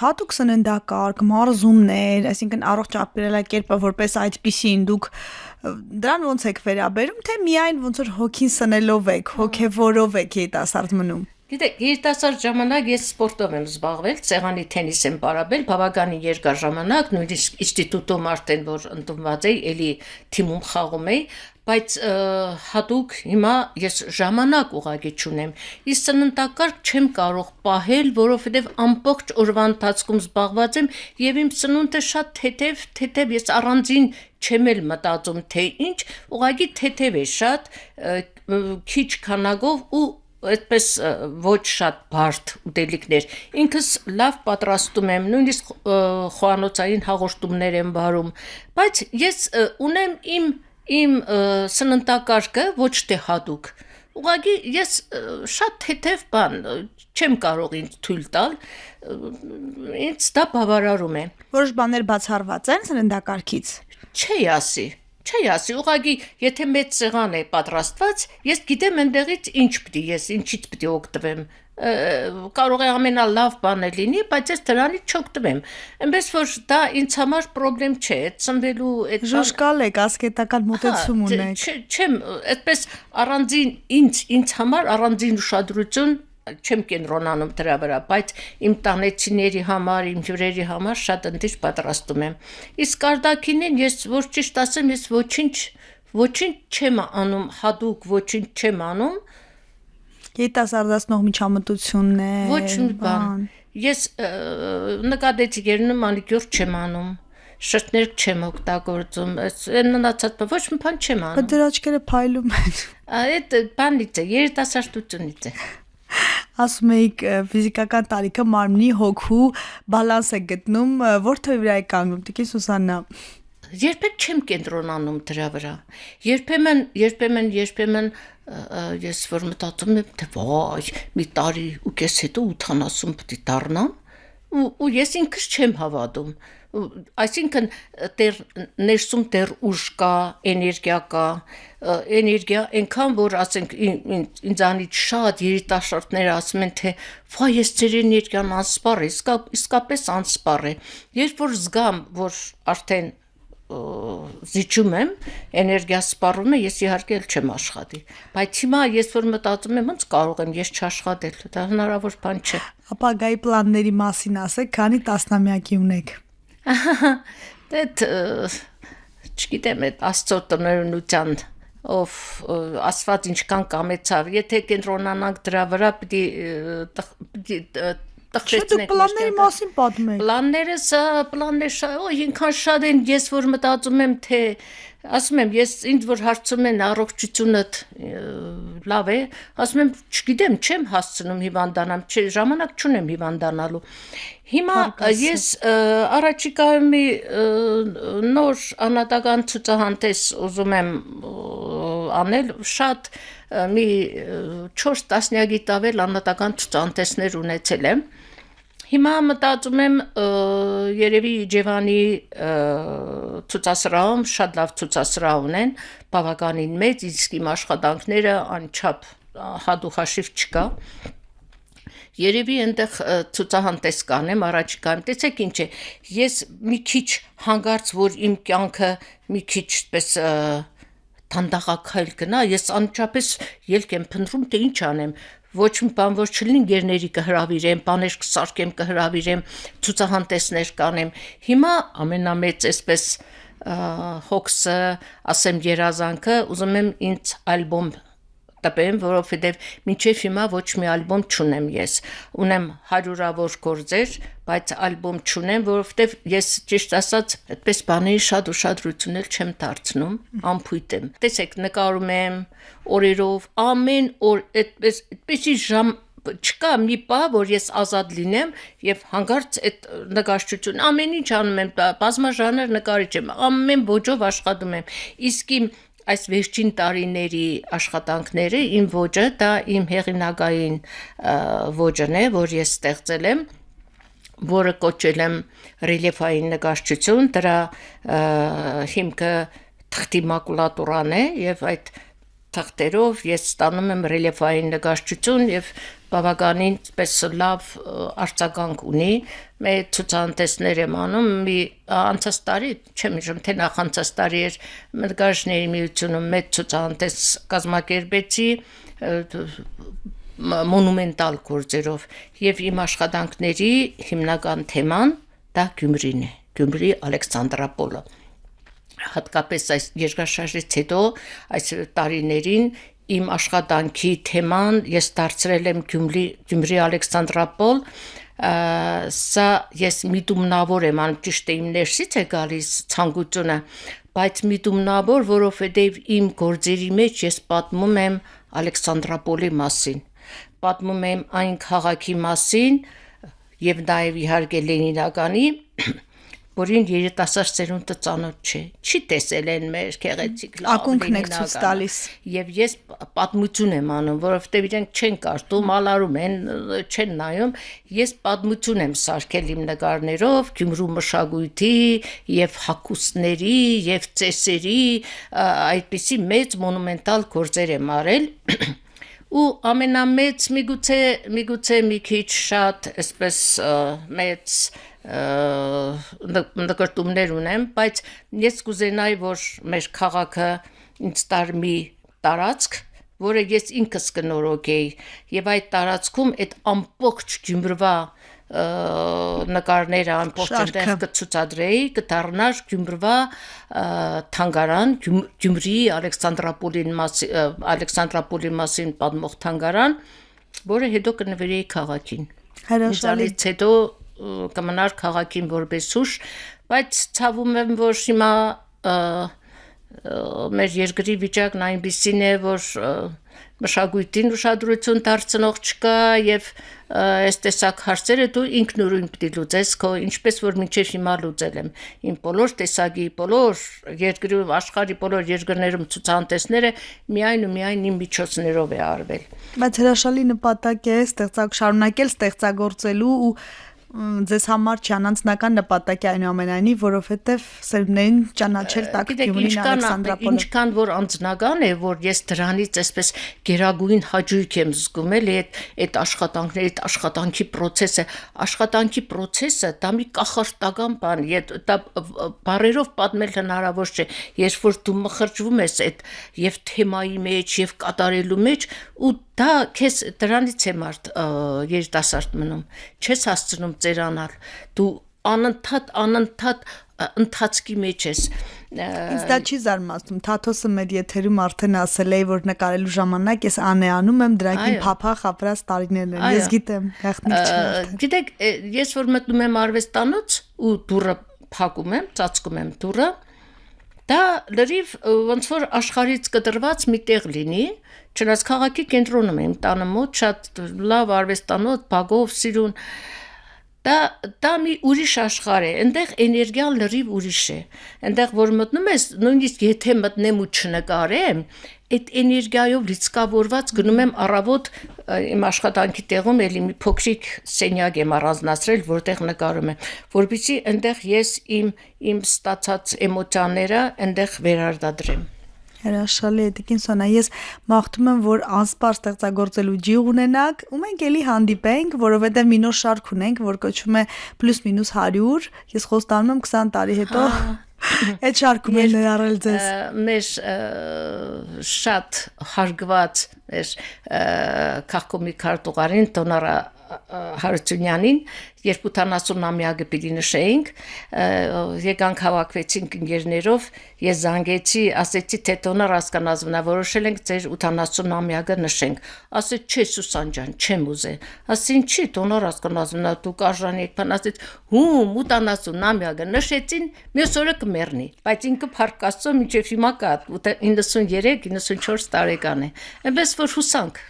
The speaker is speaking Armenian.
հատուկ սննդակարգ, մարզումներ, այսինքն առողջ ապրելակերպը որպես այդպիսին դուք դրան ոնց եք վերաբերում, թե միայն ոնց որ հոգին սնելով եք, հոգևորով եք երիտասարդ մնում։ Գիտեք, երիտասարդ ժամանակ ես սպորտով եմ զբաղվել, սեղանի թենիս եմ պարապել, բավականին երկար ժամանակ, նույնիսկ ինստիտուտում արդեն որ ընդունված էի, էլի թիմում խաղում էի, բայց հատուկ հիմա ես ժամանակ ուղղակի չունեմ։ Ես սննդակարգ չեմ կարող պահել, որովհետև ամբողջ օրվա ընթացքում զբաղված եմ եւ իմ սնունդը շատ թեթև, ես առանձին չեմ էլ մտածում թե ինչ, ուղղակի թեթև է շատ, քիչ քանակով ու այդպես ոչ շատ բարդ ուտելիքներ։ Ինքս լավ պատրաստում եմ, նույնիսկ խոհանոցային հաղորդումներ եմ վարում, բայց ես ունեմ իմ սննդակարգը ոչ թե հատուկ։ Ուղղակի ես շատ թեթև բան չեմ կարող ինձ թույլ տալ, ինձ դա բավարարում է։ Որոշ բաներ բացառված են սննդակարգից։ Չի ասի, ուղղակի եթե մեծ սեղան է պատրաստված, ես գիտեմ այնտեղից ինչից պիտի օգտվեմ։ Կարող է ամենալավ բանը լինի, բայց ես դրանից չօգտվեմ։ Այնպես որ դա ինձ համար խնդրեմ չէ, այդ ծնվելու այդ ժուժկալ եք, ասկետական մոտեցում ունեք։ Չեմ, այդպես առանձին ինձ համար առանձին ուշադրություն չեմ կենտրոնանում դրա վրա, բայց իմ տանեցիների համար, իմ հյուրերի համար շատ ընտիր պատրաստում եմ։ Իսկ արտաքինին ես որ ճիշտ ասեմ, ես ոչինչ չեմ անում, հատուկ ոչինչ չեմ անում։ Երիտասարդացնող միջամտություններ։ Ոչ մի բան։ Ես նկատեցի երնում մանիկյուր չեմ անում, շրթներ չեմ օգտագործում, այն մնացած ոչ մի բան չեմ անում։ Բայց դրա աչքերը փայլում են։ Այդ բանից է, երիտասարդությունից է։ Ասում եք ֆիզիկական տարիքը մարմնի հոգու բալանս է գտնում, որթի վրա է կանգնում, Տիկին Սուսաննա։ Երբեք չեմ կենտրոնանում դրա վրա։ Երբեմն ես որ մտածում եմ, թե վայ, մի տարի ու կես հետո 80 պիտի դառնամ, ու ես ինքս չեմ հավատում։ Այսինքն ներսում դեռ ուժ կա, էներգիա այնքան որ ասենք ինձանից շատ երիտասարդներ ասում են թե վայ ես ձեր էներգիան անսպառ է, իսկապես անսպառ է։ Երբ որ զգամ որ արդեն զիջում եմ, էներգիա սպառում է, ես իհարկե էլ չեմ աշխատի։ Բայց հիմա ես որ մտածում եմ, ոնց կարող եմ ես չաշխատել, դա հնարավոր բան չէ։ Ապագայի պլանների մասին ասեք, քանի տասնամյակի ունեք։ Չգիտեմ, այդ Աստծո տնօրինության ով ասված ինչքան կամեցավ, եթե կենտրոնանանք դրա վրա պիտի տխրեցնենք։ Պլանների մասին պատմեք։ Պլանները ինքան շատ են, ես որ մտածում եմ, թե ասում եմ, ինձ որ հարցում են առողջությունդ լավ է, ասում եմ, չգիտեմ, չեմ հասցնում հիվանդանամ, ժամանակ չունեմ հիվանդանալու։ Հիմա ես առաջիկայում մի նոր անհատական ցուցահանդես ուզում եմ անել, շատ մի 4 տասնյակի տավել անհատական ցուցահանդեսներ ունեցել եմ։ Հիմա մտածում եմ երևի Իջևանի ցուցասրահում շատ լավ ցուցասրահ ունեն, բավականին մեծ, իսկ իմ աշխատանքները անչափ հադուխաշիվ չկա։ Երևի այնտեղ ցուցահանդես կանեմ առաջիկայում, տեսեք ինչ է, ես մի քիչ հանգարց, որ իմ կյանքը մի քիչ պես դանդաղակայել գնա, ես անչափես ելք եմ փնտրում, թե ինչ անեմ, ոչ մի բան որ չլինի, գերների կհրավիրեմ, բաներ կսարքեմ, կհրավիրեմ, ցուցահանդեսներ կանեմ։ Հիմա ամենամեծ այսպես հոգսը, ասեմ երազանքը, ուզում եմ ինձ ալբոմ տպեմ, որովհետև մինչև հիմա ոչ մի ալբոմ չունեմ ես։ Ունեմ հարյուրավոր գործեր, բայց ալբոմ չունեմ, որովհետև ես ճիշտ ասած այդպես բաների շատ ուշադրություն էլ չեմ դարձնում, անփույթ եմ։ Տեսեք, նկարում եմ օրերով, ամեն օր այդպեսի ժամ չկա մի բա, որ ես ազատ լինեմ եւ հանգարց այդ նկարչություն ամեն ինչ անում եմ, բազմաժանր նկարիչ եմ, ամեն ոճով աշխատում եմ։ Իսկ իմ այս վերջին տարիների աշխատանքները իմ ոճը դա իմ հեղինակային ոճն է, որ ես ստեղծել եմ, որը կոչել եմ ռելիեֆային նկարչություն, դրա հիմքը թղթի մակուլատուրան է եւ այդ թղթերով ես ստանում եմ ռելիեֆային նկարչություն եւ բավականին պես լավ արձագանք ունի մեր ցուցահանդեսներ եմ անում մի անցած տարի չեմ հիշում թե նախանցած տարի էր նկարիչների միությունում մեծ ցուցահանդես կազմակերպեցի մոնումենտալ գործերով եւ իմ աշխատանքների հիմնական թեման դա Գյումրին է Գյումրի Ալեքսանդրապոլը հատկապես այս երկրաշարժից հետո այս տարիներին իմ աշխատանքի թեման ես դարձրել եմ Գյումրի Ալեքսանդրապոլ սա ես միտումնավոր եմ ճիշտ է իմ ներսից է գալիս ցանկությունը բայց միտումնավոր որովհետև իմ գործերի մեջ ես պատմում եմ Ալեքսանդրապոլի մասին պատմում եմ այն քաղաքի մասին եւ նաեւ իհարկե Լենինականի որին երիտասարդ ծերունդը ծանոթ չէ չի տեսել են մեր քեղեցիկ լավ ակունքն եք ցույց տալիս եւ ես պատմություն եմ անում որովհետեւ իրենք չեն կարդում ալարում են չեն նայում ես պատմություն եմ սարքել իմ նկարներով Գյումրու մշակույթի եւ հագուստների եւ ծեսերի այդպիսի մեծ մոնումենտալ գործեր եմ արել ու ամենամեծ միգուցե մի քիչ շատ այսպես մեծ նկարտումներ ունեմ, բայց ես կուզենայի, որ մեր քաղաքը ինձ տար մի տարածք, որը ես ինքս կնորոգեի, եւ այդ տարածքում այդ ամբողջ Գյումրվա նկարները ամբողջ այնտեղ կցուցադրեի, կդառնար Գյումրվա թանգարան, Գյումրի Ալեքսանդրապոլի մասին պատմող թանգարան, որը հետո կնվիրեի քաղաքին։ Հրաշալի հետո կմնար քաղաքին որպես հուշ, բայց ցավում եմ, որ հիմա մեր երկրի վիճակն այնպիսին է, որ մշակույթին ուշադրություն դարձնող չկա եւ այս տեսակ հարցերը դու ինքնուրույն պիտի լուծես քո ինչպես որ մինչեւ հիմա լուծել եմ իմ բոլոր տեսակի բոլոր երկրի աշխարհի բոլոր երկրներում ցուցահանդեսները միայն ու միայն իմ միջոցներով է արվել բայց հրաշալի նպատակ է շարունակել ստեղծագործելու ու ձեզ համար չանանցնական նպատակ է այնուամենայնիվ, որովհետև սերունդներին ճանաչել տակ Գյումրին Ալեքսանդրապոլը։ Ինչքան որ անձնական է, որ ես դրանից այսպես գերագույն հաճույք եմ զգում, էլի այդ աշխատանքի process-ը դա մի կախարդական բան է, դա բառերով պատմել հնարավոր չէ, երբ որ դու մխրճվում ես այդ եւ թեմայի մեջ եւ կատարելու մեջ ու դա քեզ դրանից է մարդ երիտասարդ մնում չես հասցնում ծերանալ դու անընդհատ ընթացքի մեջ ես ինձ դա չի զարմացնում Թաթոսը մեր եթերում արդեն ասել է որ նկարելու ժամանակ ես անեանում եմ դրանքին փափախ ապրած տարիներն են ես գիտեմ գաղտնիք չի գիտեք ես որ մտնում եմ արվեստանոց ու դուռը փակում եմ ծածկում եմ դուռը դա լրիվ ոնց որ աշխարհից կտրված մի տեղ լինի չնայած քաղաքի կենտրոնում եմ տանը մոտ շատ լավ արվեստանոց բագով սիրուն դա մի ուրիշ աշխարհ է այնտեղ էներգիան լրիվ ուրիշ է այնտեղ որ մտնում ես նույնիսկ եթե մտնեմ ու չնկարեմ այդ էներգիայով լիցքավորված գնում եմ առավոտ իմ աշխատանքի տեղում էլի մի փոքրիկ սենյակ եմ առանձնացրել որտեղ նկարում եմ որպեսզի այնտեղ ես իմ ստացած էմոցիաները այնտեղ վերարտադրեմ Հրաշալի է Տիկին Սոնա ես մաղթում եմ որ անսպար ստեղծագործելու ջիղ ունենաք ու մենք էլի հանդիպենք որովհետև մի նոր շարք ունենք որ կոչվում է +-100 ես խոստանում եմ 20 տարի հետո այդ շարքում էլ ներառել ձեզ մեր շատ հարգված մեր քաղաքոմի քարտուղարին Տոնարա Հարությունյանին երբ 80-ամյակը պիտի նշեինք եկանք հավաքվեցինք ընկերներով ես զանգեցի ասեցի թե Տոնար հասկանազնա որոշել ենք ձեր 80-ամյակը նշենք ասեց չէ Սուսան ջան չեմ ուզել ասին չի Տոնար հասկանազնա դու կարժանի եք բան ասեց հում 80-ամյակը նշեցին մյուս օրը կմեռնի բայց ինքը փառք Աստծո մինչև հիմա կա 93-94 տարեկան է այնպես որ հուսանք